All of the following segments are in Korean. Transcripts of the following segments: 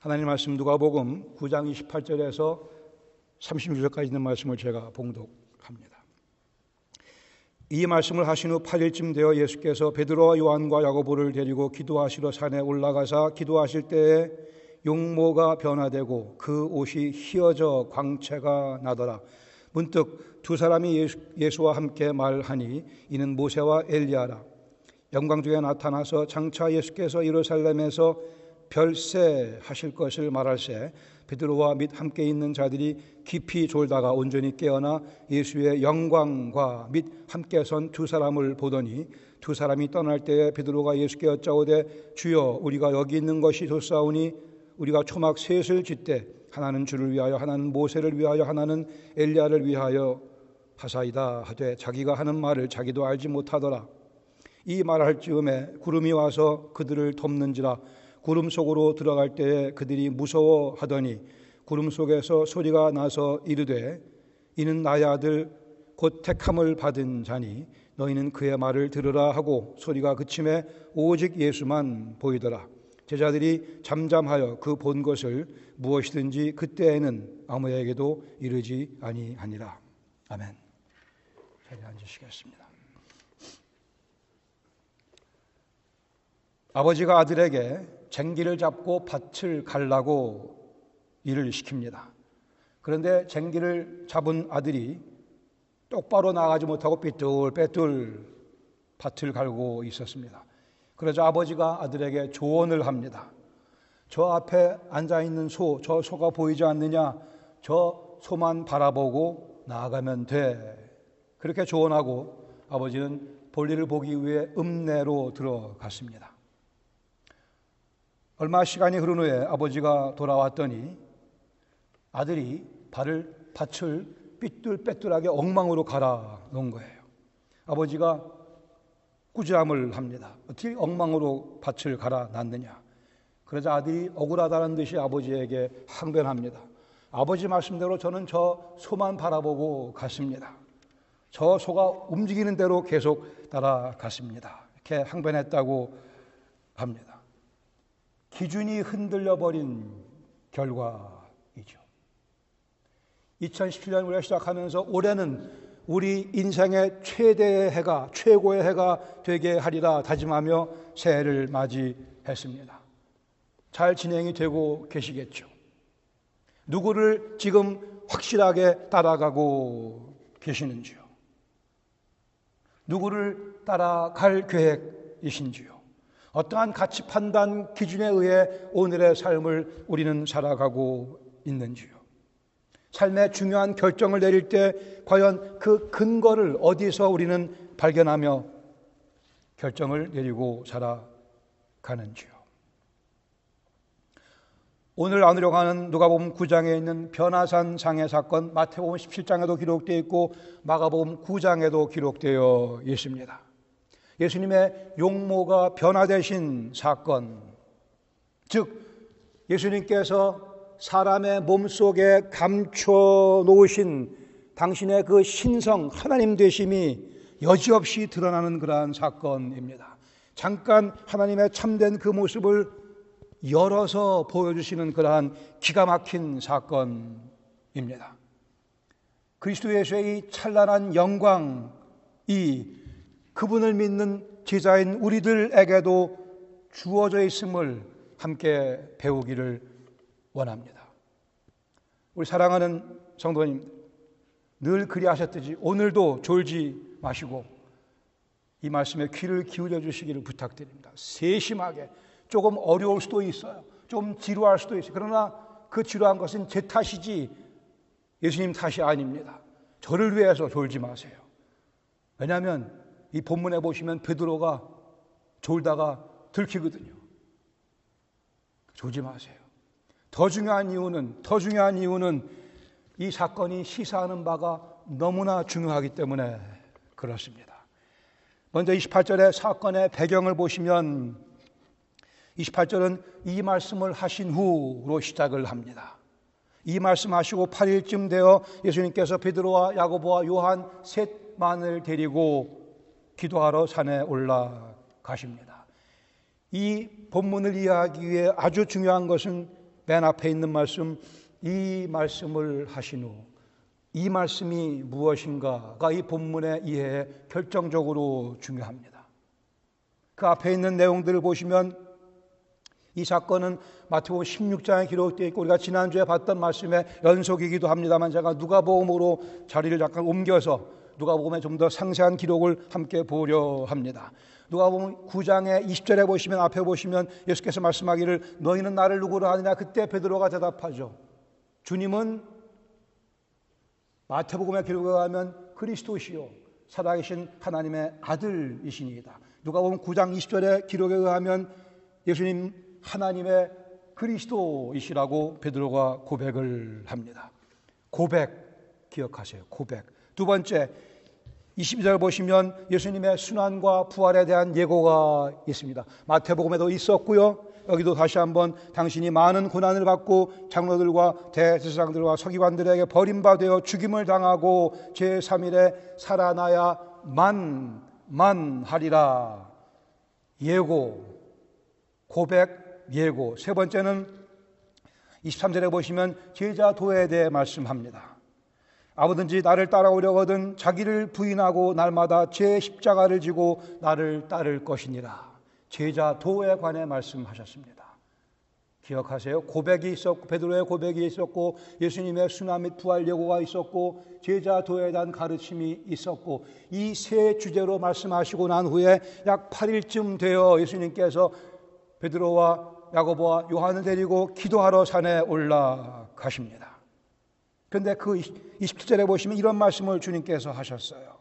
하나님 말씀 누가복음 9장 28절에서 36절까지 있는 말씀을 제가 봉독합니다. 이 말씀을 하신 후 8일쯤 되어 예수께서 베드로와 요한과 야고보를 데리고 기도하시러 산에 올라가사 기도하실 때에 용모가 변화되고 그 옷이 휘어져 광채가 나더라. 문득 두 사람이 예수와 함께 말하니 이는 모세와 엘리야라. 영광 중에 나타나서 장차 예수께서 예루살렘에서 별세하실 것을 말할세 베드로와 및 함께 있는 자들이 깊이 졸다가 온전히 깨어나 예수의 영광과 및 함께 선 두 사람을 보더니 두 사람이 떠날 때에 베드로가 예수께 여짜오되 주여 우리가 여기 있는 것이 좋사오니 우리가 초막 셋을 짓되 하나는 주를 위하여 하나는 모세를 위하여 하나는 엘리야를 위하여 하사이다 하되 자기가 하는 말을 자기도 알지 못하더라. 이 말할 즈음에 구름이 와서 그들을 덮는지라. 구름 속으로 들어갈 때에 그들이 무서워하더니 구름 속에서 소리가 나서 이르되 이는 나의 아들 곧 택함을 받은 자니 너희는 그의 말을 들으라 하고 소리가 그침에 오직 예수만 보이더라. 제자들이 잠잠하여 그 본 것을 무엇이든지 그때에는 아무에게도 이르지 아니하니라. 아멘. 자리에 앉으시겠습니다. 아버지가 아들에게 쟁기를 잡고 밭을 갈라고 일을 시킵니다. 그런데 쟁기를 잡은 아들이 똑바로 나가지 못하고 삐뚤빼뚤 밭을 갈고 있었습니다. 그러자 아버지가 아들에게 조언을 합니다. 저 앞에 앉아있는 소, 저 소가 보이지 않느냐? 저 소만 바라보고 나아가면 돼. 그렇게 조언하고 아버지는 볼일을 보기 위해 읍내로 들어갔습니다. 얼마 시간이 흐른 후에 아버지가 돌아왔더니 아들이 밭을 삐뚤빼뚤하게 엉망으로 갈아 놓은 거예요. 아버지가 꾸지람을 합니다. 어떻게 엉망으로 밭을 갈아 놨느냐. 그러자 아들이 억울하다는 듯이 아버지에게 항변합니다. 아버지 말씀대로 저는 저 소만 바라보고 갔습니다. 저 소가 움직이는 대로 계속 따라갔습니다. 이렇게 항변했다고 합니다. 기준이 흔들려버린 결과이죠. 2017년 우리가 시작하면서 올해는 우리 인생의 최대의 해가, 최고의 해가 되게 하리라 다짐하며 새해를 맞이했습니다. 잘 진행이 되고 계시겠죠. 누구를 지금 확실하게 따라가고 계시는지요? 누구를 따라갈 계획이신지요? 어떠한 가치 판단 기준에 의해 오늘의 삶을 우리는 살아가고 있는지요? 삶의 중요한 결정을 내릴 때 과연 그 근거를 어디서 우리는 발견하며 결정을 내리고 살아가는지요? 오늘 나누려고 하는 누가복음 9장에 있는 변화산 장애 사건, 마태복음 17장에도 기록되어 있고 마가복음 9장에도 기록되어 있습니다. 예수님의 용모가 변화되신 사건, 즉 예수님께서 사람의 몸속에 감춰놓으신 당신의 그 신성, 하나님 되심이 여지없이 드러나는 그러한 사건입니다. 잠깐 하나님의 참된 그 모습을 열어서 보여주시는 그러한 기가 막힌 사건입니다. 그리스도 예수의 이 찬란한 영광이 그분을 믿는 제자인 우리들에게도 주어져 있음을 함께 배우기를 원합니다. 우리 사랑하는 성도님, 늘 그리하셨듯이 오늘도 졸지 마시고 이 말씀에 귀를 기울여 주시기를 부탁드립니다. 세심하게, 조금 어려울 수도 있어요. 좀 지루할 수도 있어요. 그러나 그 지루한 것은 제 탓이지 예수님 탓이 아닙니다. 저를 위해서 졸지 마세요. 왜냐하면 이 본문에 보시면 베드로가 졸다가 들키거든요. 졸지 마세요. 더 중요한 이유는 이 사건이 시사하는 바가 너무나 중요하기 때문에 그렇습니다. 먼저 28절의 사건의 배경을 보시면 28절은 이 말씀을 하신 후로 시작을 합니다. 이 말씀하시고 8일쯤 되어 예수님께서 베드로와 야고보와 요한 셋만을 데리고 기도하러 산에 올라가십니다. 이 본문을 이해하기 위해 아주 중요한 것은 맨 앞에 있는 말씀, 이 말씀을 하신 후 이 말씀이 무엇인가가 이 본문의 이해에 결정적으로 중요합니다. 그 앞에 있는 내용들을 보시면 이 사건은 마태복음 16장에 기록되어 있고 우리가 지난주에 봤던 말씀의 연속이기도 합니다만 제가 누가복음으로 자리를 잠깐 옮겨서 누가복음에 좀 더 상세한 기록을 함께 보려 합니다. 누가복음 9장의 20절에 보시면 앞에 보시면 예수께서 말씀하기를 너희는 나를 누구로 하느냐. 그때 베드로가 대답하죠. 주님은 마태복음의 기록에 의하면 그리스도시요 살아계신 하나님의 아들이시니이다. 누가복음 9장 20절의 기록에 의하면 예수님 하나님의 그리스도이시라고 베드로가 고백을 합니다. 고백 기억하세요. 고백. 두 번째 22절 보시면 예수님의 순환과 부활에 대한 예고가 있습니다. 마태복음에도 있었고요. 여기도 다시 한번 당신이 많은 고난을 받고 장로들과 대제사장들과 서기관들에게 버림받아 죽임을 당하고 제3일에 살아나야 만하리라. 예고, 고백, 예고. 세 번째는 23절에 보시면 제자 도에 대해 말씀합니다. 아무든지 나를 따라오려거든 자기를 부인하고 날마다 제 십자가를 지고 나를 따를 것이니라. 제자 도에 관해 말씀하셨습니다. 기억하세요. 고백이 있었고 베드로의 고백이 있었고 예수님의 순환 및 부활 예고가 있었고 제자 도에 대한 가르침이 있었고 이 세 주제로 말씀하시고 난 후에 약 8일쯤 되어 예수님께서 베드로와 야고보와 요한을 데리고 기도하러 산에 올라가십니다. 그런데 그 27절에 보시면 이런 말씀을 주님께서 하셨어요.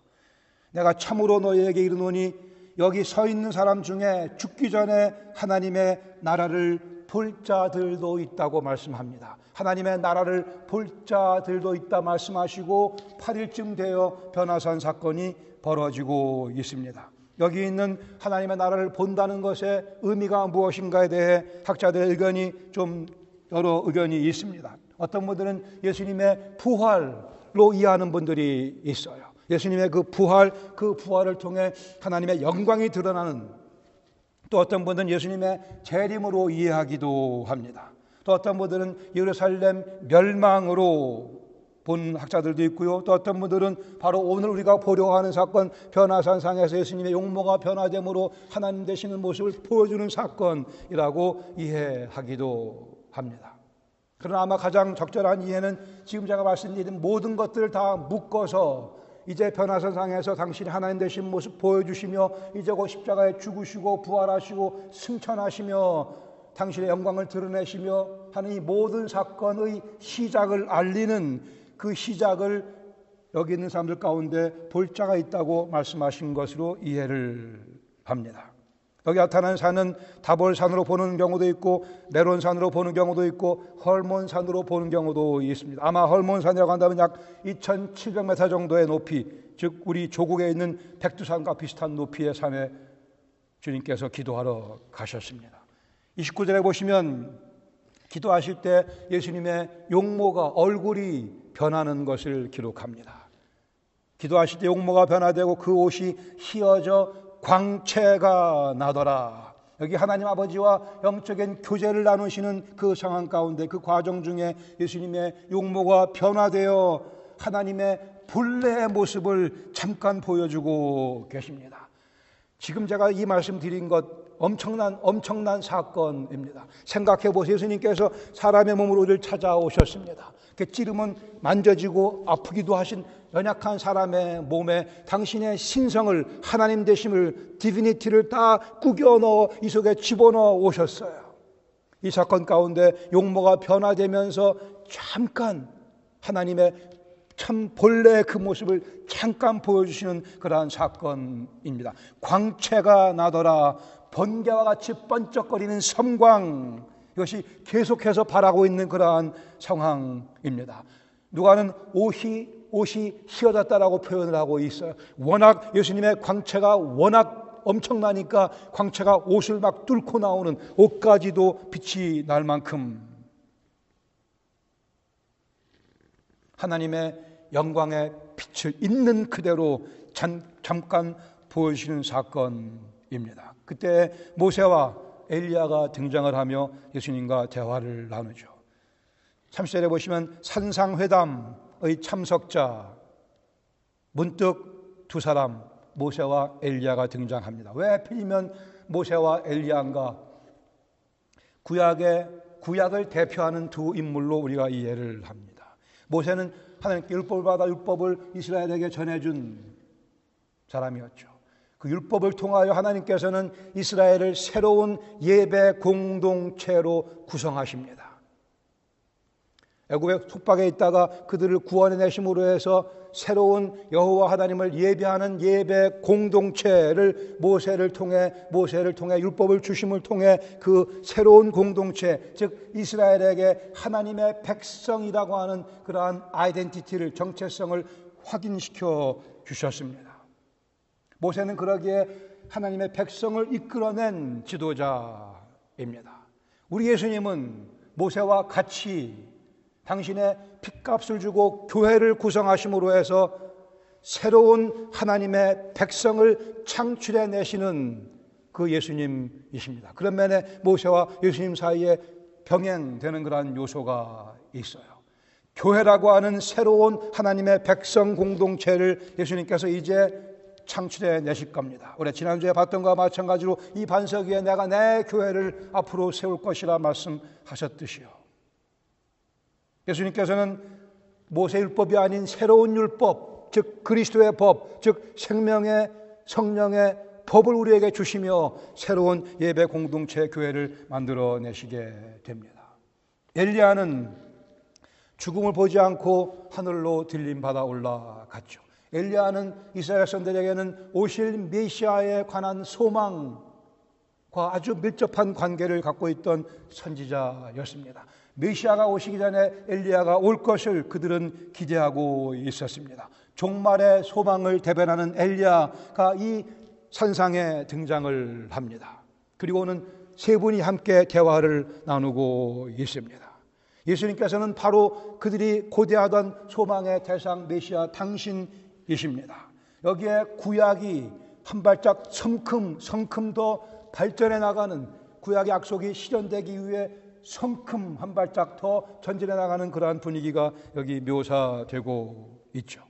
내가 참으로 너희에게 이르노니 여기 서 있는 사람 중에 죽기 전에 하나님의 나라를 볼 자들도 있다고 말씀합니다. 하나님의 나라를 볼 자들도 있다 말씀하시고 8일쯤 되어 변화산 사건이 벌어지고 있습니다. 여기 있는 하나님의 나라를 본다는 것의 의미가 무엇인가에 대해 학자들의 의견이 좀 여러 의견이 있습니다. 어떤 분들은 예수님의 부활로 이해하는 분들이 있어요. 예수님의 그 부활을 통해 하나님의 영광이 드러나는, 또 어떤 분들은 예수님의 재림으로 이해하기도 합니다. 또 어떤 분들은 예루살렘 멸망으로 본 학자들도 있고요. 또 어떤 분들은 바로 오늘 우리가 보려고 하는 사건, 변화산상에서 예수님의 용모가 변화됨으로 하나님 되시는 모습을 보여주는 사건이라고 이해하기도 합니다. 그러나 아마 가장 적절한 이해는 지금 제가 말씀드린 모든 것들을 다 묶어서 이제 변화산상에서 당신이 하나님 되신 모습 보여주시며 이제 곧 십자가에 죽으시고 부활하시고 승천하시며 당신의 영광을 드러내시며 하는 이 모든 사건의 시작을 알리는 그 시작을 여기 있는 사람들 가운데 볼 자가 있다고 말씀하신 것으로 이해를 합니다. 여기 나타난 산은 다볼산으로 보는 경우도 있고 메론산으로 보는 경우도 있고 헐몬산으로 보는 경우도 있습니다. 아마 헐몬산이라고 한다면 약 2700m 정도의 높이, 즉 우리 조국에 있는 백두산과 비슷한 높이의 산에 주님께서 기도하러 가셨습니다. 29절에 보시면 기도하실 때 예수님의 용모가, 얼굴이 변하는 것을 기록합니다. 기도하실 때 용모가 변화되고 그 옷이 휘어져 광채가 나더라. 여기 하나님 아버지와 영적인 교제를 나누시는 그 상황 가운데, 그 과정 중에 예수님의 용모가 변화되어 하나님의 본래의 모습을 잠깐 보여주고 계십니다. 지금 제가 이 말씀 드린 것 엄청난 사건입니다. 생각해 보세요. 예수님께서 사람의 몸으로 우리를 찾아오셨습니다. 찌르면 만져지고 아프기도 하신 연약한 사람의 몸에 당신의 신성을, 하나님 되심을, 디비니티를 다 꾸겨 넣어 이 속에 집어넣어 오셨어요. 이 사건 가운데 용모가 변화되면서 잠깐 하나님의 참 본래의 그 모습을 잠깐 보여주시는 그러한 사건입니다. 광채가 나더라. 번개와 같이 번쩍거리는 섬광, 이것이 계속해서 바라고 있는 그러한 상황입니다. 누가는 옷이 휘어졌다라고 표현을 하고 있어요. 워낙 예수님의 광채가 워낙 엄청나니까 광채가 옷을 막 뚫고 나오는, 옷까지도 빛이 날 만큼 하나님의 영광의 빛을 있는 그대로 잠깐 보여주시는 사건입니다. 그때 모세와 엘리야가 등장을 하며 예수님과 대화를 나누죠. 30절에 보시면 산상회담의 참석자 문득 두 사람 모세와 엘리야가 등장합니다. 왜 하필이면 모세와 엘리야인가? 구약을 대표하는 두 인물로 우리가 이해를 합니다. 모세는 하나님께 율법을 받아 율법을 이스라엘에게 전해준 사람이었죠. 그 율법을 통하여 하나님께서는 이스라엘을 새로운 예배 공동체로 구성하십니다. 애굽의 속박에 있다가 그들을 구원해 내심으로 해서 새로운 여호와 하나님을 예배하는 예배 공동체를 모세를 통해 율법을 주심을 통해 그 새로운 공동체, 즉 이스라엘에게 하나님의 백성이라고 하는 그러한 아이덴티티를, 정체성을 확인시켜 주셨습니다. 모세는 그러기에 하나님의 백성을 이끌어낸 지도자입니다. 우리 예수님은 모세와 같이 당신의 핏값을 주고 교회를 구성하심으로 해서 새로운 하나님의 백성을 창출해 내시는 그 예수님이십니다. 그런 면에 모세와 예수님 사이에 병행되는 그러한 요소가 있어요. 교회라고 하는 새로운 하나님의 백성 공동체를 예수님께서 이제 창출해 내실 겁니다. 우리 지난주에 봤던 것과 마찬가지로 이 반석 위에 내가 내 교회를 앞으로 세울 것이라 말씀하셨듯이요. 예수님께서는 모세 율법이 아닌 새로운 율법, 즉 그리스도의 법, 즉 생명의 성령의 법을 우리에게 주시며 새로운 예배 공동체 교회를 만들어내시게 됩니다. 엘리야는 죽음을 보지 않고 하늘로 들림받아 올라갔죠. 엘리야는 이스라엘 백성들에게는 오실 메시아에 관한 소망과 아주 밀접한 관계를 갖고 있던 선지자였습니다. 메시아가 오시기 전에 엘리야가 올 것을 그들은 기대하고 있었습니다. 종말의 소망을 대변하는 엘리야가 이 산상에 등장을 합니다. 그리고는 세 분이 함께 대화를 나누고 있습니다. 예수님께서는 바로 그들이 고대하던 소망의 대상 메시아 당신이십니다. 여기에 구약이 한 발짝 성큼 더 발전해 나가는, 구약의 약속이 실현되기 위해 성큼 한 발짝 더 전진해 나가는 그러한 분위기가 여기 묘사되고 있죠.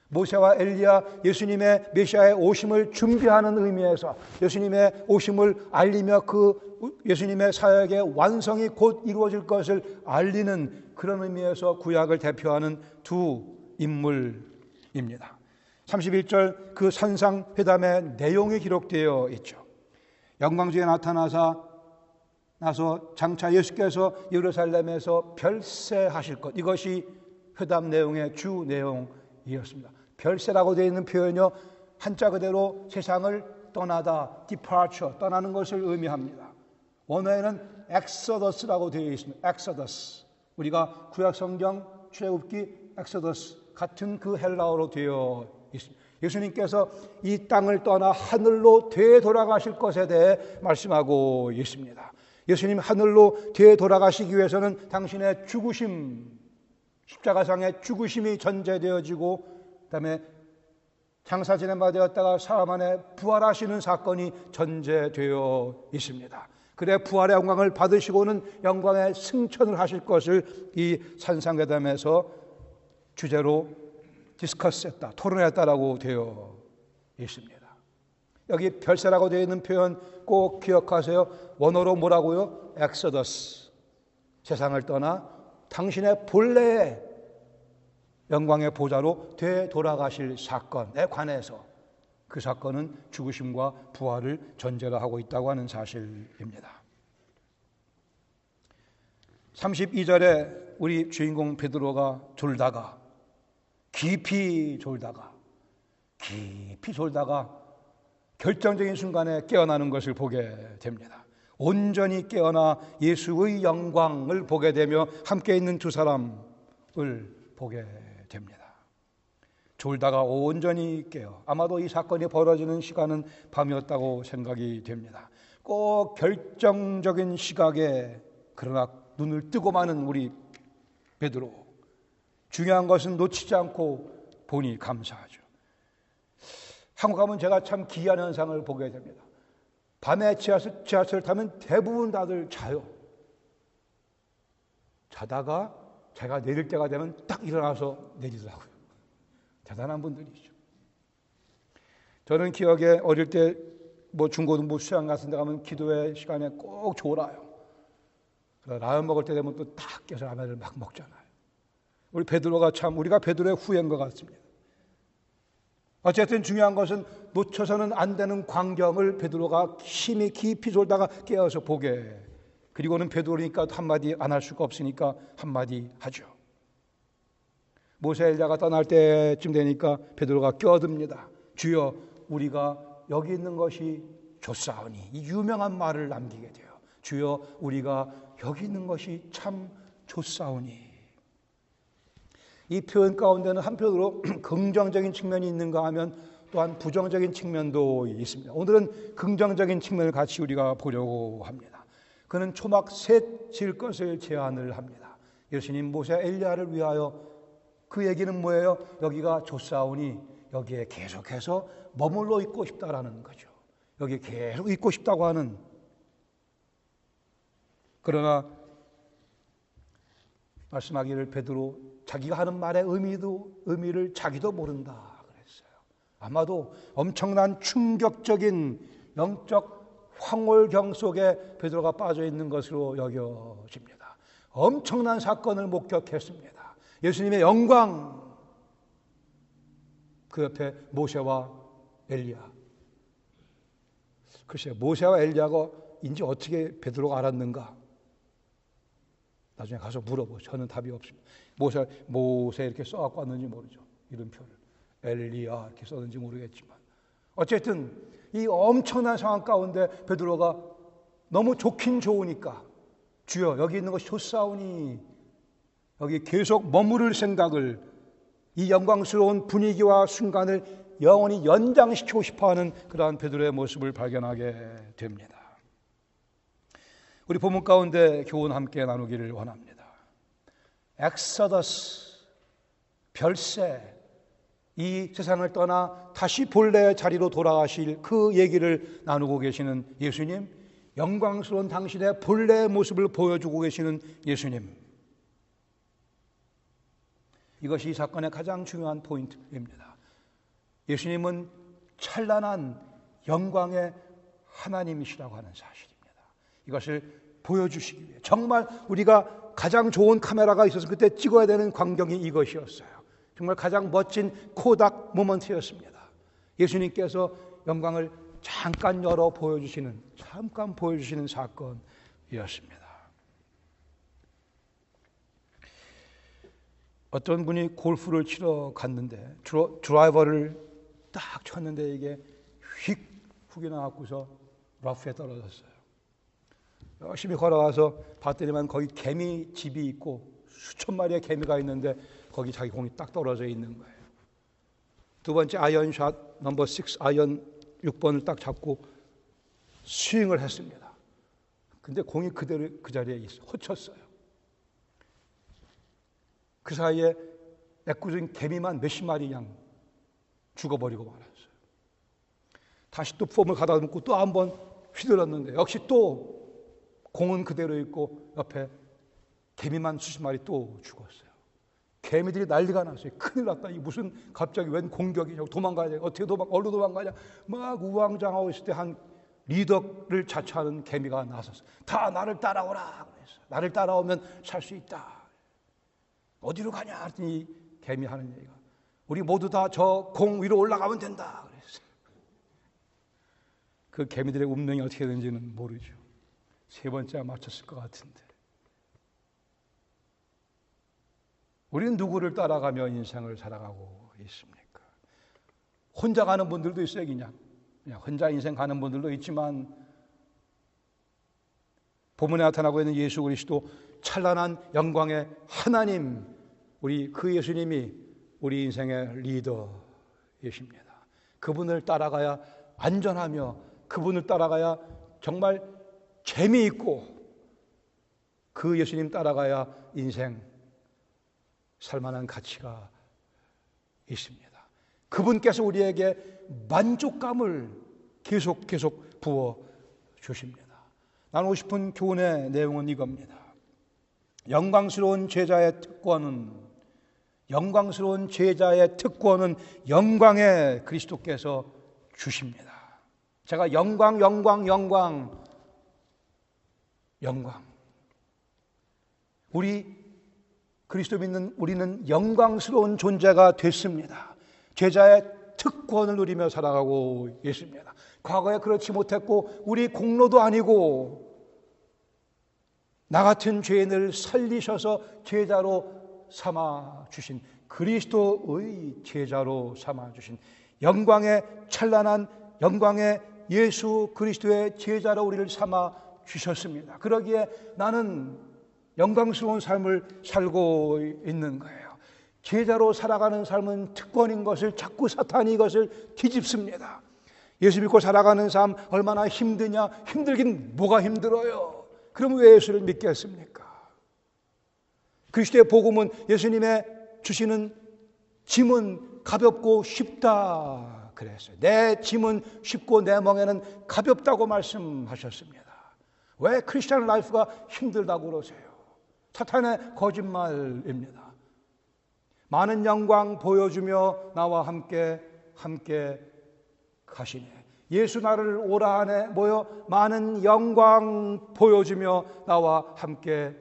모세와 엘리야, 예수님의 메시아의 오심을 준비하는 의미에서 예수님의 오심을 알리며 그 예수님의 사역의 완성이 곧 이루어질 것을 알리는 그런 의미에서 구약을 대표하는 두 인물입니다. 31절 그 산상회담의 내용이 기록되어 있죠. 영광중에 나서 장차 예수께서 예루살렘에서 별세하실 것, 이것이 회담 내용의 주 내용이었습니다. 별세라고 되어 있는 표현이요, 한자 그대로 세상을 떠나다, departure, 떠나는 것을 의미합니다. 원어에는 exodus라고 되어 있습니다. exodus, 우리가 구약 성경 출애굽기 exodus 같은 그 헬라어로 되어 있습니다. 예수님께서 이 땅을 떠나 하늘로 되돌아가실 것에 대해 말씀하고 있습니다. 예수님 하늘로 되돌아가시기 위해서는 당신의 죽으심, 십자가상의 죽으심이 전제되어지고 그다음에 장사 지낸 바 되었다가 사흘 만에 부활하시는 사건이 전제되어 있습니다. 그래 부활의 영광을 받으시고는 영광의 승천을 하실 것을 이 산상회담에서 주제로 디스커스했다, 토론했다라고 되어 있습니다. 여기 별세라고 되어 있는 표현 꼭 기억하세요. 원어로 뭐라고요? 엑소더스, 세상을 떠나 당신의 본래의 영광의 보좌로 되돌아가실 사건에 관해서 그 사건은 죽으심과 부활을 전제로 하고 있다고 하는 사실입니다. 32절에 우리 주인공 베드로가 깊이 졸다가 결정적인 순간에 깨어나는 것을 보게 됩니다. 온전히 깨어나 예수의 영광을 보게 되며 함께 있는 두 사람을 보게 됩니다. 졸다가 온전히 깨어, 아마도 이 사건이 벌어지는 시간은 밤이었다고 생각이 됩니다. 꼭 결정적인 시각에 그러나 눈을 뜨고 마는 우리 베드로, 중요한 것은 놓치지 않고 보니 감사하죠. 한국 가면 제가 참 기이한 현상을 보게 됩니다. 밤에 지하철을 타면 대부분 다들 자요. 자다가 제가 내릴 때가 되면 딱 일어나서 내리더라고요. 대단한 분들이죠. 저는 기억에 어릴 때 중고등부 수양 같은 데 가면 기도회 시간에 꼭 졸아요. 라면 먹을 때 되면 또 딱 깨서 라면을 막 먹잖아요. 우리가 베드로의 후예인 것 같습니다. 어쨌든 중요한 것은 놓쳐서는 안 되는 광경을 베드로가 힘이 깊이 졸다가 깨어서 보게. 그리고는 베드로니까 한마디 안 할 수가 없으니까 한마디 하죠. 모세 엘리야가 떠날 때쯤 되니까 베드로가 껴듭니다. 주여, 우리가 여기 있는 것이 좋사오니. 이 유명한 말을 남기게 돼요. 주여, 우리가 여기 있는 것이 참 좋사오니. 이 표현 가운데는 한편으로 긍정적인 측면이 있는가 하면 또한 부정적인 측면도 있습니다. 오늘은 긍정적인 측면을 같이 우리가 보려고 합니다. 그는 초막 셋 지을 것을 제안을 합니다. 예수님 모세 엘리야를 위하여. 그 얘기는 뭐예요? 여기가 좋사오니 여기에 계속해서 머물러 있고 싶다라는 거죠. 여기에 계속 있고 싶다고 하는. 그러나 말씀하기를 베드로 자기가 하는 말의 의미를 자기도 모른다 그랬어요. 아마도 엄청난 충격적인 영적 황홀경 속에 베드로가 빠져 있는 것으로 여겨집니다. 엄청난 사건을 목격했습니다. 예수님의 영광, 그 옆에 모세와 엘리야. 글쎄요, 모세와 엘리야가 인지 어떻게 베드로가 알았는가? 나중에 가서 물어보죠. 저는 답이 없습니다. 모세 이렇게 써갖고 왔는지 모르죠. 이름표를. 엘리야 이렇게 썼는지 모르겠지만. 어쨌든 이 엄청난 상황 가운데 베드로가 너무 좋긴 좋으니까 주여 여기 있는 것이 좋사오니 여기 계속 머무를 생각을, 이 영광스러운 분위기와 순간을 영원히 연장시키고 싶어하는 그러한 베드로의 모습을 발견하게 됩니다. 우리 본문 가운데 교훈 함께 나누기를 원합니다. 엑소더스, 별세, 이 세상을 떠나 다시 본래의 자리로 돌아가실 그 얘기를 나누고 계시는 예수님, 영광스러운 당신의 본래의 모습을 보여주고 계시는 예수님. 이것이 이 사건의 가장 중요한 포인트입니다. 예수님은 찬란한 영광의 하나님이시라고 하는 사실입니다. 이것을 보여주시기 위해 정말 우리가 가장 좋은 카메라가 있어서 그때 찍어야 되는 광경이 이것이었어요. 정말 가장 멋진 코닥 모먼트였습니다. 예수님께서 영광을 잠깐 보여주시는 사건이었습니다. 어떤 분이 골프를 치러 갔는데 드라이버를 딱 쳤는데 이게 휙 훅이 나갖고서 러프에 떨어졌어요. 열심히 걸어가서 봤더니만 거기 개미 집이 있고 수천 마리의 개미가 있는데 거기 자기 공이 딱 떨어져 있는 거예요. 두 번째 아이언샷 넘버 6 아이언 6번을 딱 잡고 스윙을 했습니다. 근데 공이 그대로 그 자리에 있어 헛쳤어요. 그 사이에 애꿎은 개미만 몇십 마리 그냥 죽어버리고 말았어요. 다시 또 폼을 가다 놓고 또 한 번 휘둘렀는데 역시 또 공은 그대로 있고 옆에 개미만 수십 마리 또 죽었어요. 개미들이 난리가 났어요. 큰일 났다. 이 무슨 갑자기 웬 공격이냐고 도망가야 돼. 어떻게 어디로 도망가냐. 막 우왕좌왕하고 있을 때 한 리더를 자처하는 개미가 나섰어요. 다 나를 따라오라 그랬어요. 나를 따라오면 살 수 있다. 어디로 가냐 했더니 개미 하는 얘기가 우리 모두 다 저 공 위로 올라가면 된다 그랬어요. 그 개미들의 운명이 어떻게 되는지는 모르죠. 세 번째 맞췄을 것 같은데. 우리는 누구를 따라가며 인생을 살아가고 있습니까? 혼자 가는 분들도 있어요. 그냥 혼자 인생 가는 분들도 있지만 본문에 나타나고 있는 예수 그리스도 찬란한 영광의 하나님, 우리 그 예수님이 우리 인생의 리더이십니다. 그분을 따라가야 안전하며 그분을 따라가야 정말 재미있고 그 예수님 따라가야 인생 살만한 가치가 있습니다. 그분께서 우리에게 만족감을 계속 부어 주십니다. 나누고 싶은 교훈의 내용은 이겁니다. 영광스러운 제자의 특권은 영광의 그리스도께서 주십니다. 제가 영광. 우리 그리스도 믿는 우리는 영광스러운 존재가 됐습니다. 제자의 특권을 누리며 살아가고 있습니다. 과거에 그렇지 못했고 우리 공로도 아니고 나 같은 죄인을 살리셔서 제자로 삼아주신, 그리스도의 제자로 삼아주신, 영광의 찬란한 영광의 예수 그리스도의 제자로 우리를 삼아주셨습니다. 그러기에 나는 영광스러운 삶을 살고 있는 거예요. 제자로 살아가는 삶은 특권인 것을 자꾸 사탄이 이것을 뒤집습니다. 예수 믿고 살아가는 삶 얼마나 힘드냐? 힘들긴 뭐가 힘들어요? 그럼 왜 예수를 믿겠습니까? 그리스도의 복음은 예수님의 주시는 짐은 가볍고 쉽다 그랬어요. 내 짐은 쉽고 내 멍에는 가볍다고 말씀하셨습니다. 왜 크리스천 라이프가 힘들다고 그러세요? 사탄의 거짓말입니다. 많은 영광 보여주며 나와 함께 가시네. 예수 나를 오라 하네 모여 많은 영광 보여주며 나와 함께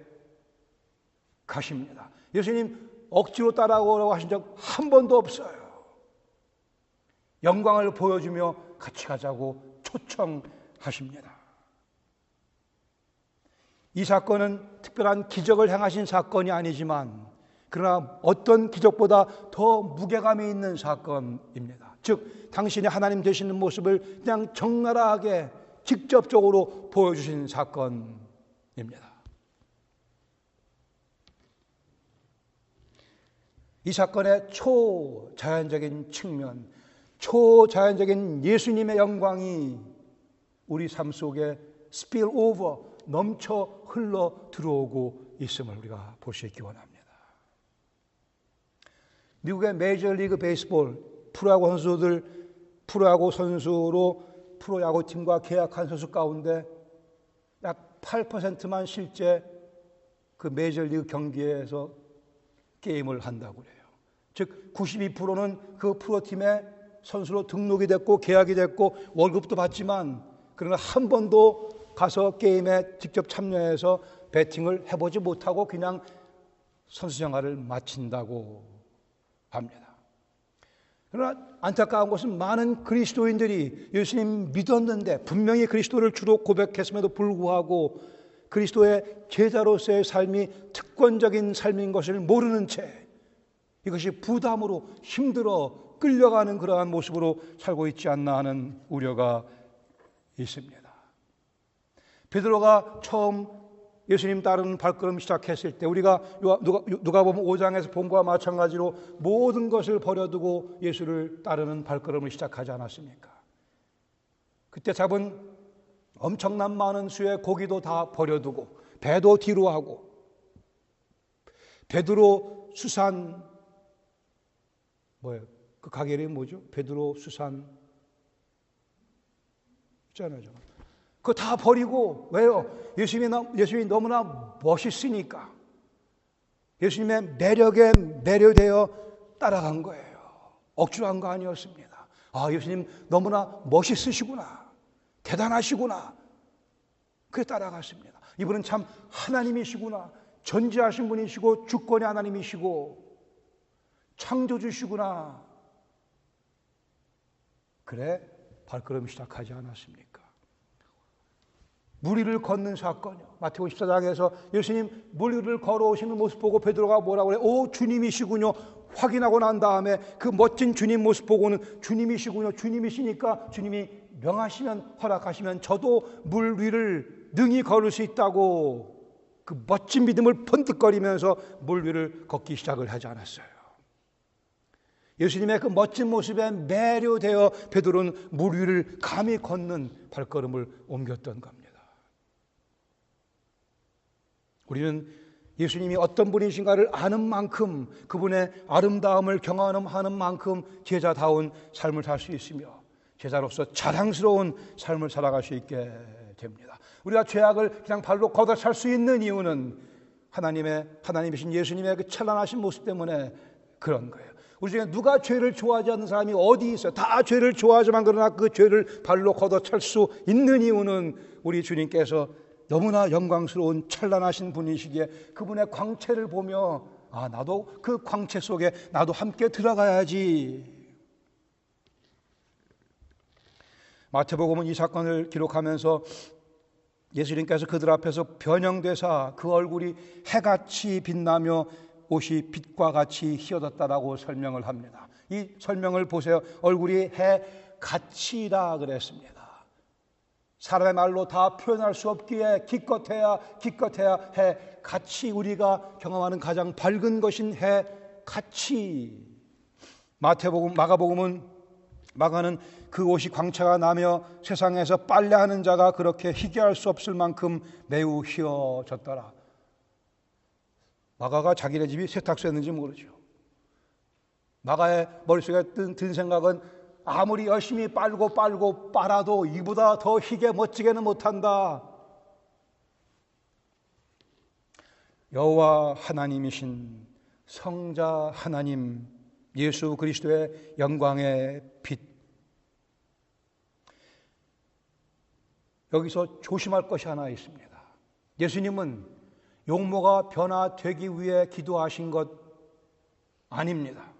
가십니다. 예수님 억지로 따라오라고 하신 적 한 번도 없어요. 영광을 보여주며 같이 가자고 초청하십니다. 이 사건은 특별한 기적을 행하신 사건이 아니지만 그러나 어떤 기적보다 더 무게감이 있는 사건입니다. 즉 당신이 하나님 되시는 모습을 그냥 적나라하게 직접적으로 보여주신 사건입니다. 이 사건의 초자연적인 측면, 초자연적인 예수님의 영광이 우리 삶 속에 spill over, 넘쳐 흘러 들어오고 있음을 우리가 볼 수 있기 원합니다. 미국의 메이저리그 베이스볼 프로야구 선수로 프로야구팀과 계약한 선수 가운데 약 8%만 실제 그 메이저리그 경기에서 게임을 한다고 그래요. 즉 92%는 그 프로팀의 선수로 등록이 됐고 계약이 됐고 월급도 받지만 그러나 한 번도 가서 게임에 직접 참여해서 배팅을 해보지 못하고 그냥 선수 생활을 마친다고 합니다. 그러나 안타까운 것은 많은 그리스도인들이 예수님 믿었는데 분명히 그리스도를 주로 고백했음에도 불구하고 그리스도의 제자로서의 삶이 특권적인 삶인 것을 모르는 채 이것이 부담으로 힘들어 끌려가는 그러한 모습으로 살고 있지 않나 하는 우려가 있습니다. 베드로가 처음 예수님 따르는 발걸음 시작했을 때 우리가 누가복음 5장에서 본 것과 마찬가지로 모든 것을 버려두고 예수를 따르는 발걸음을 시작하지 않았습니까? 그때 잡은 엄청난 많은 수의 고기도 다 버려두고 배도 뒤로 하고 베드로 수산 그 가게 이름이 뭐죠? 베드로 수산 있잖아요. 그거 다 버리고 왜요? 예수님이 너무나 멋있으니까 예수님의 매력에 매료되어 따라간 거예요. 억지로 한 거 아니었습니다. 아, 예수님 너무나 멋있으시구나. 대단하시구나. 그래 따라갔습니다. 이분은 참 하나님이시구나. 전지하신 분이시고 주권의 하나님이시고 창조주시구나. 그래 발걸음 시작하지 않았습니까? 물 위를 걷는 사건이요. 마태복음 14장에서 예수님 물 위를 걸어오시는 모습 보고 베드로가 뭐라고 그래? 오 주님이시군요. 확인하고 난 다음에 그 멋진 주님 모습 보고는 주님이시군요. 주님이시니까 주님이 명하시면 허락하시면 저도 물 위를 능히 걸을 수 있다고 그 멋진 믿음을 번뜩거리면서 물 위를 걷기 시작을 하지 않았어요. 예수님의 그 멋진 모습에 매료되어 베드로는 물 위를 감히 걷는 발걸음을 옮겼던 겁니다. 우리는 예수님이 어떤 분이신가를 아는 만큼 그분의 아름다움을 경험하는 만큼 제자다운 삶을 살 수 있으며 제자로서 자랑스러운 삶을 살아갈 수 있게 됩니다. 우리가 죄악을 그냥 발로 걷어 살 수 있는 이유는 하나님이신 예수님의 그 찬란하신 모습 때문에 그런 거예요. 우리 중에 누가 죄를 좋아하지 않는 사람이 어디 있어요? 다 죄를 좋아하지만 그러나 그 죄를 발로 걷어찰 수 있는 이유는 우리 주님께서 너무나 영광스러운 찬란하신 분이시기에 그분의 광채를 보며 나도 그 광채 속에 나도 함께 들어가야지. 마태복음은 이 사건을 기록하면서 예수님께서 그들 앞에서 변형되사 그 얼굴이 해같이 빛나며 옷이 빛과 같이 희어졌다라고 설명을 합니다. 이 설명을 보세요. 얼굴이 해같이라 그랬습니다. 사람의 말로 다 표현할 수 없기에 기껏해야 해같이 우리가 경험하는 가장 밝은 것인 해같이. 마가는 그 옷이 광채가 나며 세상에서 빨래하는 자가 그렇게 희귀할 수 없을 만큼 매우 희어졌더라. 마가가 자기네 집이 세탁소였는지 모르죠. 마가의 머릿속에 든 생각은 아무리 열심히 빨고 빨아도 이보다 더 희게 멋지게는 못한다. 여호와 하나님이신 성자 하나님 예수 그리스도의 영광의 빛. 여기서 조심할 것이 하나 있습니다. 예수님은 용모가 변화되기 위해 기도하신 것 아닙니다.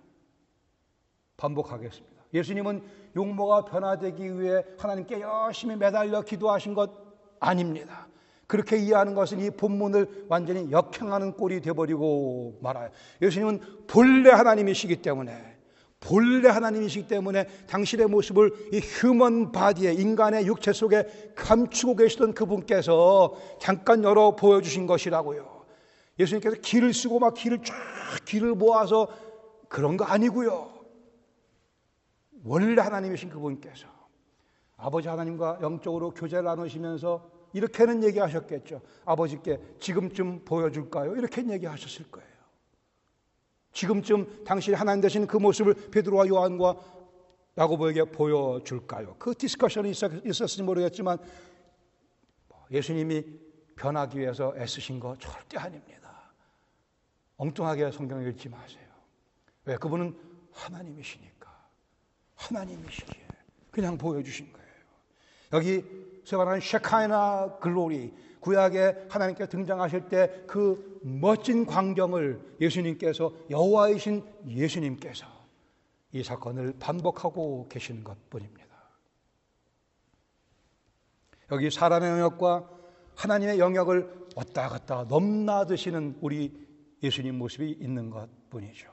반복하겠습니다. 예수님은 용모가 변화되기 위해 하나님께 열심히 매달려 기도하신 것 아닙니다. 그렇게 이해하는 것은 이 본문을 완전히 역행하는 꼴이 되어버리고 말아요. 예수님은 본래 하나님이시기 때문에 당신의 모습을 이 휴먼 바디에 인간의 육체 속에 감추고 계시던 그분께서 잠깐 열어 보여주신 것이라고요. 예수님께서 길을 쓰고 막 길을 모아서 그런 거 아니고요. 원래 하나님이신 그분께서 아버지 하나님과 영적으로 교제를 나누시면서 이렇게는 얘기하셨겠죠. 아버지께 지금쯤 보여줄까요? 이렇게 얘기하셨을 거예요. 지금쯤 당신이 하나님 되신 그 모습을 베드로와 요한과 야고보에게 보여줄까요? 그 디스커션이 있었을지 모르겠지만 예수님이 변하기 위해서 애쓰신 거 절대 아닙니다. 엉뚱하게 성경을 읽지 마세요. 왜? 그분은 하나님이시니까. 하나님이시기에 그냥 보여주신 거예요. 여기 말하는 셰카이나 글로리, 구약에 하나님께 등장하실 때 그 멋진 광경을 예수님께서, 여호와이신 예수님께서 이 사건을 반복하고 계신 것뿐입니다. 여기 사람의 영역과 하나님의 영역을 왔다 갔다 넘나드시는 우리 예수님 모습이 있는 것뿐이죠.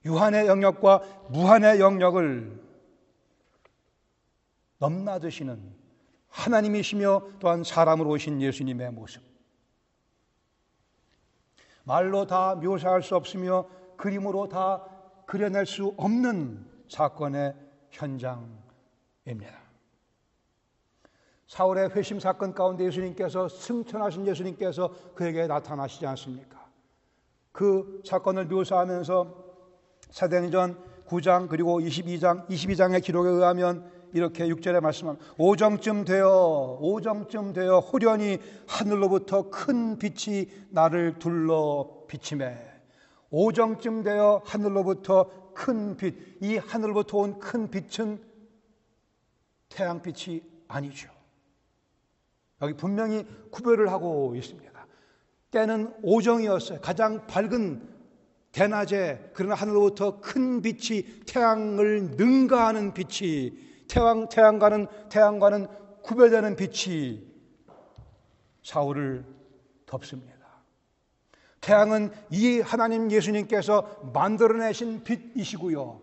유한의 영역과 무한의 영역을 넘나드시는 하나님이시며 또한 사람으로 오신 예수님의 모습. 말로 다 묘사할 수 없으며 그림으로 다 그려낼 수 없는 사건의 현장입니다. 사울의 회심 사건 가운데 예수님께서, 승천하신 예수님께서 그에게 나타나시지 않습니까? 그 사건을 묘사하면서 사도행전 9장 그리고 22장의 기록에 의하면 이렇게 6절에 말씀합니다. 오정쯤 되어 호련히 하늘로부터 큰 빛이 나를 둘러 비치매. 오정쯤 되어 하늘로부터 큰 빛. 이 하늘로부터 온 큰 빛은 태양빛이 아니죠. 여기 분명히 구별을 하고 있습니다. 때는 오정이었어요. 가장 밝은 대낮에, 그러나 하늘로부터 큰 빛이, 태양을 능가하는 빛이, 태양과는 구별되는 빛이 사울을 덮습니다. 태양은 이 하나님 예수님께서 만들어내신 빛이시고요,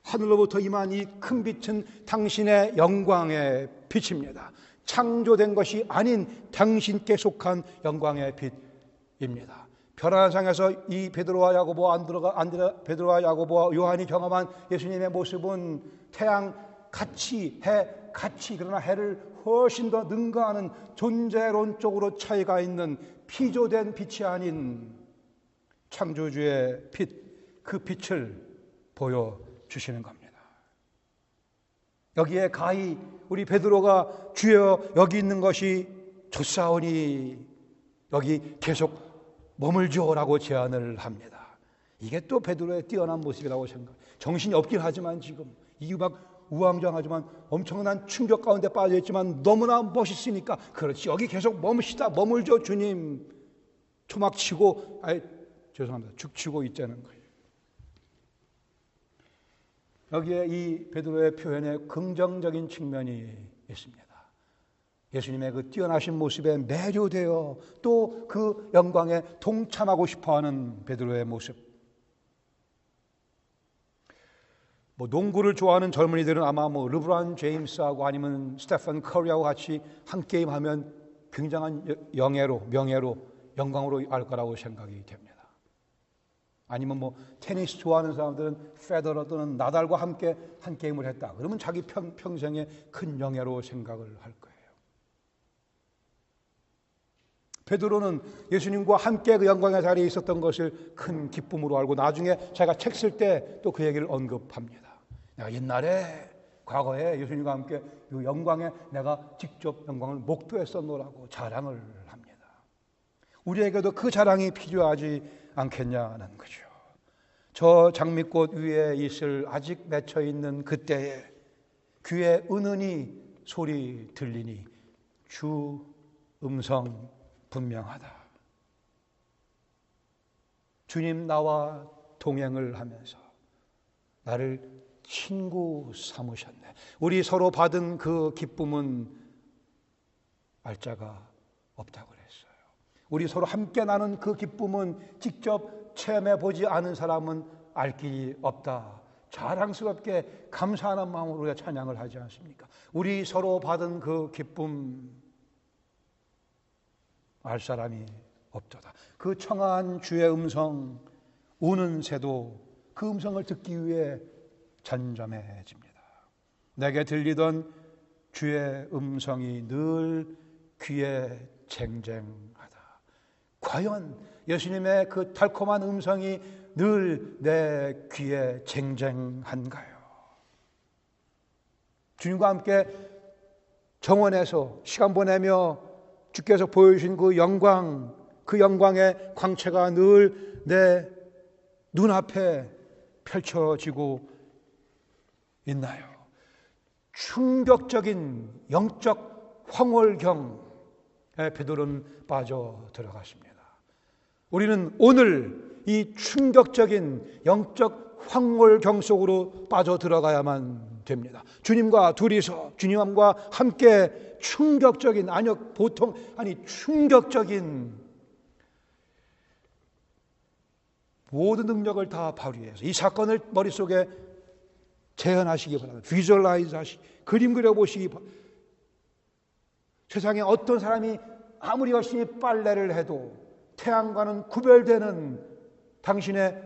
하늘로부터 임한 이 큰 빛은 당신의 영광의 빛입니다. 창조된 것이 아닌 당신께 속한 영광의 빛입니다. 별하나상에서 이 베드로와 야고보와 요한이 경험한 예수님의 모습은 태양 같이, 해 같이, 그러나 해를 훨씬 더 능가하는 존재론적으로 차이가 있는 피조된 빛이 아닌 창조주의 빛, 그 빛을 보여주시는 겁니다. 여기에 가히 우리 베드로가 주여 여기 있는 것이 좋사오니 여기 계속 머물죠라고 제안을 합니다. 이게 또 베드로의 뛰어난 모습이라고 생각해요. 정신이 없긴 하지만 지금 이 막 우왕좌왕하지만 엄청난 충격 가운데 빠져 있지만 너무나 멋있으니까 그렇지 여기 계속 머무시다 머물죠 주님. 토막치고 죄송합니다. 죽치고 있자는 거예요. 여기에 이 베드로의 표현에 긍정적인 측면이 있습니다. 예수님의 그 뛰어나신 모습에 매료되어 또 그 영광에 동참하고 싶어하는 베드로의 모습. 농구를 좋아하는 젊은이들은 아마 르브론 제임스하고 아니면 스테픈 커리하고 같이 한 게임 하면 굉장한 명예로 영광으로 알 거라고 생각이 됩니다. 아니면 테니스 좋아하는 사람들은 페더러 또는 나달과 함께 한 게임을 했다. 그러면 자기 평생의 큰 영예로 생각을 할 거예요. 베드로는 예수님과 함께 그 영광의 자리에 있었던 것을 큰 기쁨으로 알고 나중에 자기가 책 쓸 때 또 그 얘기를 언급합니다. 내가 옛날에 과거에 예수님과 함께 그 영광에 내가 직접 영광을 목도했었노라고 자랑을 합니다. 우리에게도 그 자랑이 필요하지 않겠냐는 거죠. 저 장미꽃 위에 있을 아직 맺혀 있는 그때에 귀에 은은히 소리 들리니 주 음성 분명하다. 주님 나와 동행을 하면서 나를 친구 삼으셨네. 우리 서로 받은 그 기쁨은 알자가 없다고 그랬어요. 우리 서로 함께 나눈 그 기쁨은 직접 체험해 보지 않은 사람은 알 길이 없다. 자랑스럽게 감사하는 마음으로 우리가 찬양을 하지 않습니까? 우리 서로 받은 그 기쁨 알 사람이 없도다. 그 청아한 주의 음성 우는 새도 그 음성을 듣기 위해 잠잠해집니다. 내게 들리던 주의 음성이 늘 귀에 쟁쟁하다. 과연 예수님의 그 달콤한 음성이 늘 내 귀에 쟁쟁한가요? 주님과 함께 정원에서 시간 보내며 주께서 보여주신 그 영광, 그 영광의 광채가 늘 내 눈앞에 펼쳐지고 있나요? 충격적인 영적 황홀경에 베드로는 빠져 들어갔습니다. 우리는 오늘 이 충격적인 영적 황홀경 속으로 빠져 들어가야만 됩니다. 주님과 둘이서 주님과 함께 충격적인 충격적인 모든 능력을 다 발휘해서 이 사건을 머릿속에 재현하시기 바랍니다. 비주얼라이즈 하시기, 그림 그려보시기 바랍니다. 세상에 어떤 사람이 아무리 열심히 빨래를 해도 태양과는 구별되는 당신의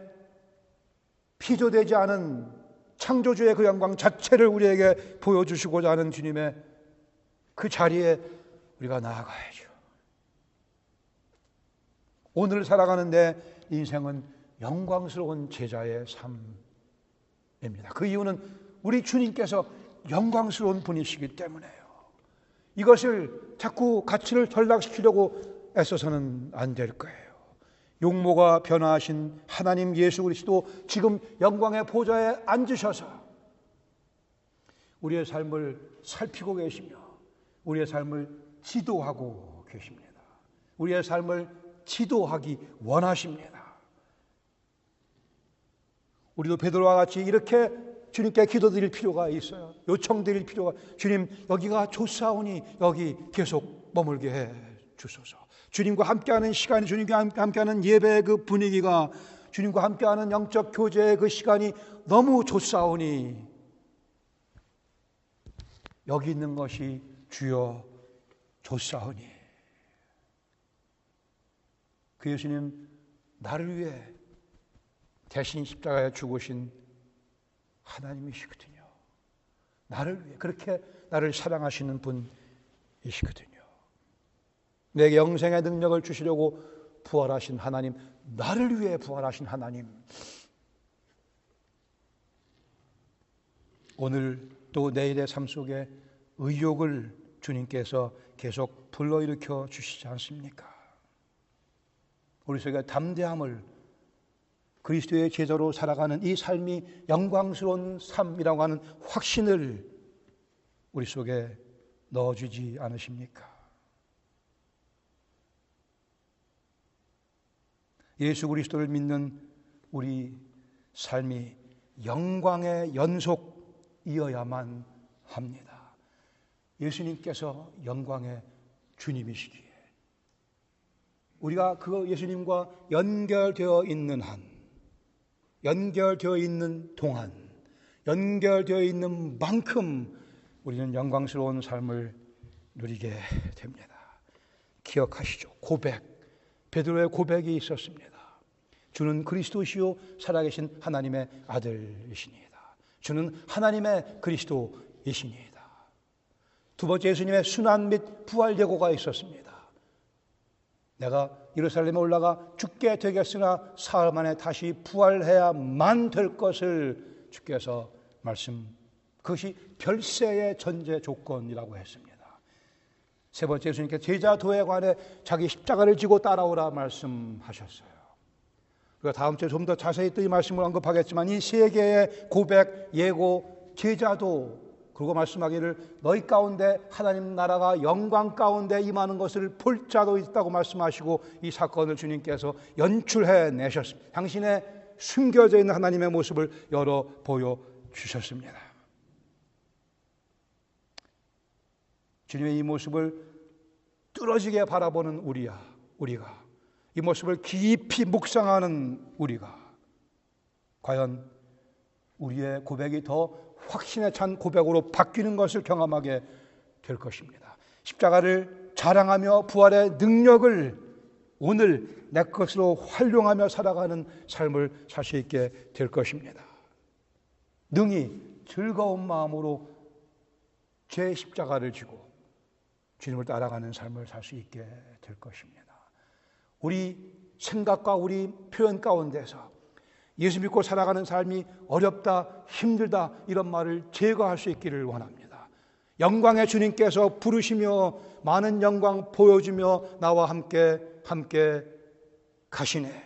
피조되지 않은 창조주의 그 영광 자체를 우리에게 보여주시고자 하는 주님의 그 자리에 우리가 나아가야죠. 오늘 살아가는 내 인생은 영광스러운 제자의 삶입니다. 그 이유는 우리 주님께서 영광스러운 분이시기 때문에요. 이것을 자꾸 가치를 전락시키려고 애써서는 안 될 거예요. 용모가 변화하신 하나님 예수 그리스도 지금 영광의 보좌에 앉으셔서 우리의 삶을 살피고 계시며 우리의 삶을 지도하고 계십니다. 우리의 삶을 지도하기 원하십니다. 우리도 베드로와 같이 이렇게 주님께 기도드릴 필요가 있어요. 요청드릴 필요가, 주님 여기가 좋사오니 여기 계속 머물게 해 주소서. 주님과 함께하는 시간이, 주님과 함께하는 예배의 그 분위기가, 주님과 함께하는 영적 교제의 그 시간이 너무 좋사오니 여기 있는 것이 주여 좋사오니. 그 예수님 나를 위해 대신 십자가에 죽으신 하나님이시거든요. 나를 위해 그렇게 나를 사랑하시는 분이시거든요. 내게 영생의 능력을 주시려고 부활하신 하나님, 나를 위해 부활하신 하나님. 오늘 또 내일의 삶 속에 의욕을 주님께서 계속 불러일으켜 주시지 않습니까? 우리 속에 담대함을, 그리스도의 제자로 살아가는 이 삶이 영광스러운 삶이라고 하는 확신을 우리 속에 넣어주지 않으십니까? 예수 그리스도를 믿는 우리 삶이 영광의 연속이어야만 합니다. 예수님께서 영광의 주님이시기에 우리가 그 예수님과 연결되어 있는 한, 연결되어 있는 동안, 연결되어 있는 만큼 우리는 영광스러운 삶을 누리게 됩니다. 기억하시죠? 고백, 베드로의 고백이 있었습니다. 주는 그리스도시요 살아계신 하나님의 아들이시니이다. 주는 하나님의 그리스도이시니이다. 두 번째, 예수님의 순환 및 부활 예고가 있었습니다. 내가 예루살렘에 올라가 죽게 되겠으나 사흘 만에 다시 부활해야만 될 것을 주께서 그것이 별세의 전제 조건이라고 했습니다. 세 번째, 예수님께서 제자 도에 관해 자기 십자가를 지고 따라오라 말씀하셨어요. 우리가 다음 주에 좀 더 자세히 또 이 말씀을 언급하겠지만 이 세 개의 고백, 예고, 제자도, 그리고 말씀하기를 너희 가운데 하나님 나라가 영광 가운데 임하는 것을 볼 자도 있다고 말씀하시고 이 사건을 주님께서 연출해 내셨습니다. 당신의 숨겨져 있는 하나님의 모습을 열어 보여주셨습니다. 주님의 이 모습을 뚫어지게 바라보는 우리가 이 모습을 깊이 묵상하는 우리가 과연 우리의 고백이 더 확신에 찬 고백으로 바뀌는 것을 경험하게 될 것입니다. 십자가를 자랑하며 부활의 능력을 오늘 내 것으로 활용하며 살아가는 삶을 살 수 있게 될 것입니다. 능히 즐거운 마음으로 제 십자가를 지고 주님을 따라가는 삶을 살 수 있게 될 것입니다. 우리 생각과 우리 표현 가운데서 예수 믿고 살아가는 삶이 어렵다, 힘들다 이런 말을 제거할 수 있기를 원합니다. 영광의 주님께서 부르시며 많은 영광 보여주며 나와 함께 가시네.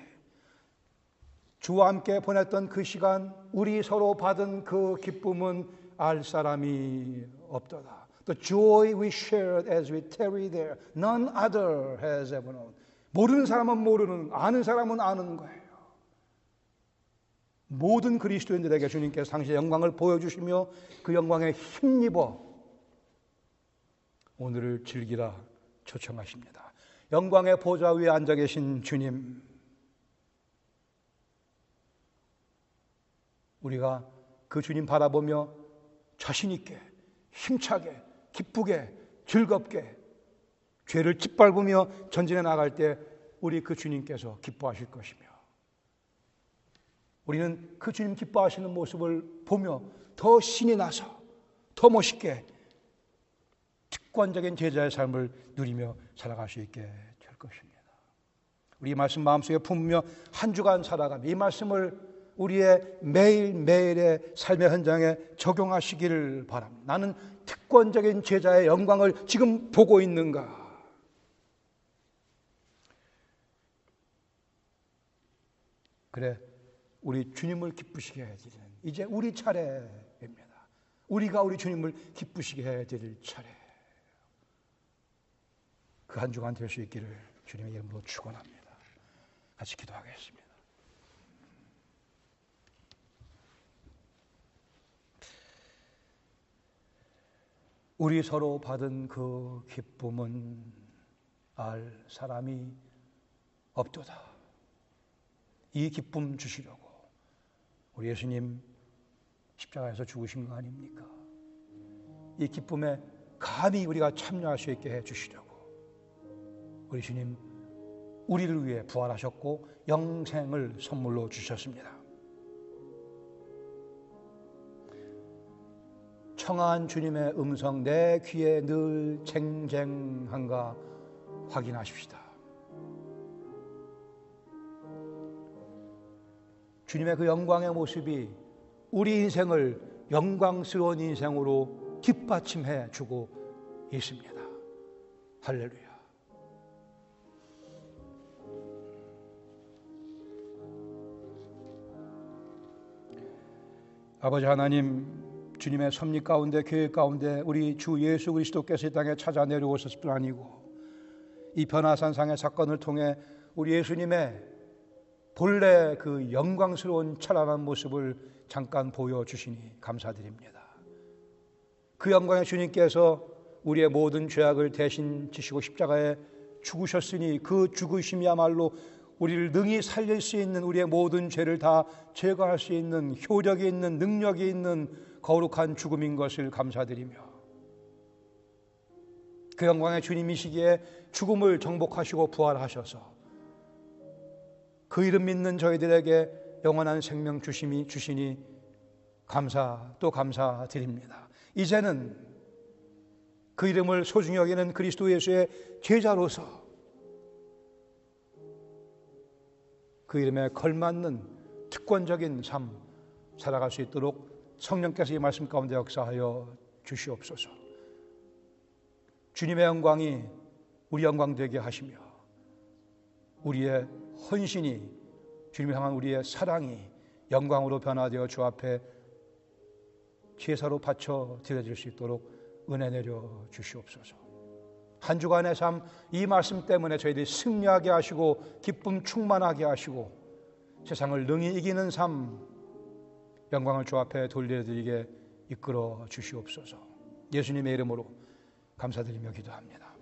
주와 함께 보냈던 그 시간, 우리 서로 받은 그 기쁨은 알 사람이 없도다. The joy we shared as we tarry there, none other has ever known. 모르는 사람은 모르는, 아는 사람은 아는 거예요. 모든 그리스도인들에게 주님께서 당신의 영광을 보여주시며 그 영광에 힘입어 오늘을 즐기라 초청하십니다. 영광의 보좌 위에 앉아 계신 주님, 우리가 그 주님 바라보며 자신 있게, 힘차게, 기쁘게, 즐겁게 죄를 짓밟으며 전진해 나갈 때 우리 그 주님께서 기뻐하실 것이며 우리는 그 주님 기뻐하시는 모습을 보며 더 신이 나서 더 멋있게 특권적인 제자의 삶을 누리며 살아갈 수 있게 될 것입니다. 우리 이 말씀 마음속에 품으며 한 주간 살아가며 이 말씀을 우리의 매일매일의 삶의 현장에 적용하시기를 바랍니다. 나는 특권적인 제자의 영광을 지금 보고 있는가? 그래, 우리 주님을 기쁘시게 해드리는 이제 우리 차례입니다. 우리가 우리 주님을 기쁘시게 해드릴 차례. 그 한 주간 될 수 있기를 주님의 이름으로 축원합니다. 같이 기도하겠습니다. 우리 서로 받은 그 기쁨은 알 사람이 없도다. 이 기쁨 주시려고 우리 예수님 십자가에서 죽으신 거 아닙니까? 이 기쁨에 감히 우리가 참여할 수 있게 해주시려고 우리 주님 우리를 위해 부활하셨고 영생을 선물로 주셨습니다. 청한 주님의 음성 내 귀에 늘 쟁쟁한가 확인하십시다. 주님의 그 영광의 모습이 우리 인생을 영광스러운 인생으로 뒷받침해 주고 있습니다. 할렐루야. 아버지 하나님, 주님의 섭리 가운데, 교회 가운데 우리 주 예수 그리스도께서 이 땅에 찾아 내려오셨을 뿐 아니고 이 변화산상의 사건을 통해 우리 예수님의 본래 그 영광스러운 찬란한 모습을 잠깐 보여주시니 감사드립니다. 그 영광의 주님께서 우리의 모든 죄악을 대신 지시고 십자가에 죽으셨으니 그 죽으심이야말로 우리를 능히 살릴 수 있는, 우리의 모든 죄를 다 제거할 수 있는 효력이 있는, 능력이 있는 거룩한 죽음인 것을 감사드리며, 그 영광의 주님이시기에 죽음을 정복하시고 부활하셔서 그 이름 믿는 저희들에게 영원한 생명 주시니 감사 또 감사드립니다. 이제는 그 이름을 소중히 여기는 그리스도 예수의 제자로서 그 이름에 걸맞는 특권적인 삶 살아갈 수 있도록 성령께서 이 말씀 가운데 역사하여 주시옵소서. 주님의 영광이 우리 영광 되게 하시며 우리의 헌신이, 주님을 향한 우리의 사랑이 영광으로 변화되어 주 앞에 제사로 바쳐 드려질 수 있도록 은혜 내려 주시옵소서. 한 주간의 삶, 이 말씀 때문에 저희들이 승리하게 하시고 기쁨 충만하게 하시고 세상을 능히 이기는 삶, 영광을 주 앞에 돌려드리게 이끌어 주시옵소서. 예수님의 이름으로 감사드리며 기도합니다.